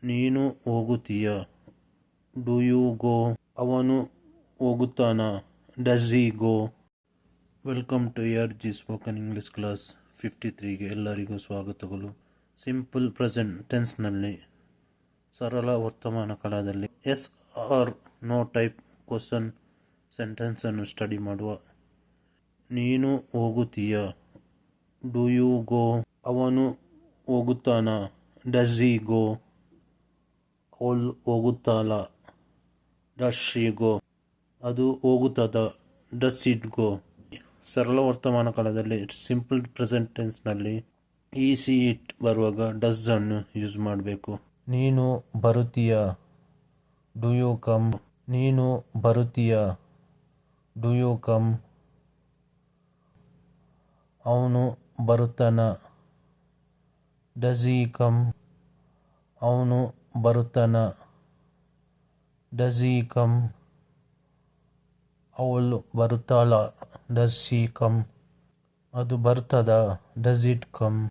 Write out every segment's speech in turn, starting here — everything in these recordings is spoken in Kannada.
ನೀನು ಹೋಗುತ್ತೀಯ. Do you go. ಅವನು ಹೋಗುತ್ತಾನಾ. Does he go. Welcome to ARG spoken English class 53ಗೆ ಎಲ್ಲರಿಗೂ ಸ್ವಾಗತಗಳು. ಸಿಂಪಲ್ ಪ್ರೆಸೆಂಟ್ ಟೆನ್ಸ್ನಲ್ಲಿ ಸರಳ ವರ್ತಮಾನ ಕಾಲದಲ್ಲಿ yes or no type question ಸೆಂಟೆನ್ಸನ್ನು ಸ್ಟಡಿ ಮಾಡುವ. ನೀನು ಹೋಗುತ್ತೀಯ. Do you go. ಅವನು ಹೋಗುತ್ತಾನಾ. Does he go. ಅವಳು ಹೋಗುತ್ತಾಳ. Does she go. ಅದು ಹೋಗುತ್ತದ. Does it go. ಸರಳ ವರ್ತಮಾನ ಕಾಲದಲ್ಲಿ ಸಿಂಪಲ್ ಪ್ರೆಸೆಂಟ್ ಟೆನ್ಸ್ನಲ್ಲಿ ಸಿ ಇಟ್ ಬರುವಾಗ ಡಸ್ ಅನ್ನು ಯೂಸ್ ಮಾಡಬೇಕು. ನೀನು ಬರುತ್ತೀಯ. Do you come. ನೀನು ಬರುತ್ತೀಯ. Do you come. ಅವನು ಬರುತ್ತಾನ. Does he come. ಅವನು ಬರುತ್ತಾನ. Does he come. ಅವಳು ಬರುತ್ತಾಳ. Does she come. ಅದು ಬರ್ತದ. Does it come.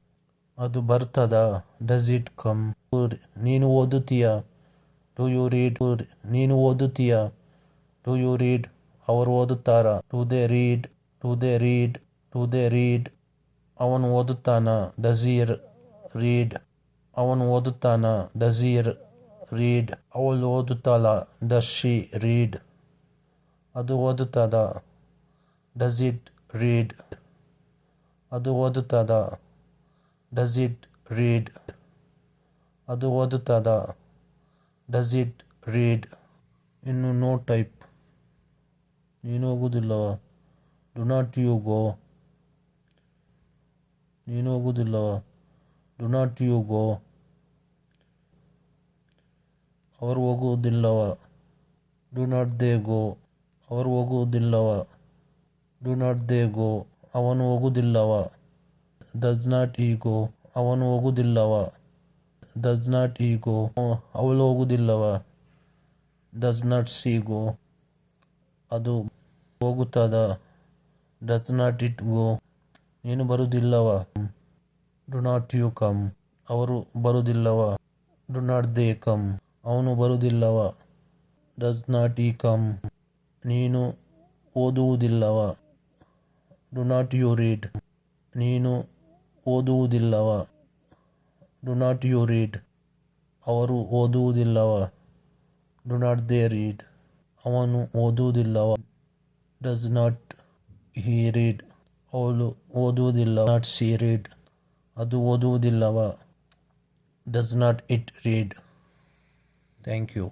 ಅದು ಬರ್ತದ. Does it come. ನೀನು ಓದುತ್ತೀಯ. Do you read. ನೀನು ಓದುತ್ತೀಯ. Do you read. ಅವರು ಓದುತ್ತಾರ. Do they read. Do they read. Do they read. ಅವನು ಓದುತ್ತಾನ. Does he read. ಅವನು ಓದುತ್ತಾನ. Does he read. ಅವಳು ಓದುತ್ತಾಳ. Does she read. ಅದು ಓದುತ್ತದ. Does it read. ಅದು ಓದುತ್ತದ. Does it read. ಅದು ಓದುತ್ತದ. Does it read. ಇನ್ನು ನೋ ಟೈಪ್. ನೀನು ಹೋಗುವುದಿಲ್ಲವ. Do not you go. ನೀನು ಹೋಗುವುದಿಲ್ಲವ. Do not you go. ಅವರು ಹೋಗುವುದಿಲ್ಲವ. Do not they go. ಅವರು ಹೋಗುವುದಿಲ್ಲವ. Do not they go. ಅವನು ಹೋಗುವುದಿಲ್ಲವ. ಡಸ್ ನಾಟ್ ಹಿ ಗೋ. ಅವನು ಹೋಗುವುದಿಲ್ಲವ. Does not he go. ಅವಳು ಹೋಗುವುದಿಲ್ಲವ. Does not she go. ಅದು ಹೋಗುತ್ತದ. Does not it go. ನೀನು ಬರುವುದಿಲ್ಲವ. Do not you come. ಅವರು ಬರುವುದಿಲ್ಲವ. Do not they come. ಅವನು ಬರುವುದಿಲ್ಲವ. Does not he come. ನೀನು ಓದುವುದಿಲ್ಲವ. Do not you read. ನೀನು ಓದುವುದಿಲ್ಲವ. Do not you read. ಅವರು ಓದುವುದಿಲ್ಲವ. Do not they read. ಅವನು ಓದುವುದಿಲ್ಲವ. Does not he read. ಅವಳು ಓದುವುದಿಲ್ಲ. Not she read. ಅದು ಓದುವುದಿಲ್ಲವ. Does not it read. Thank you.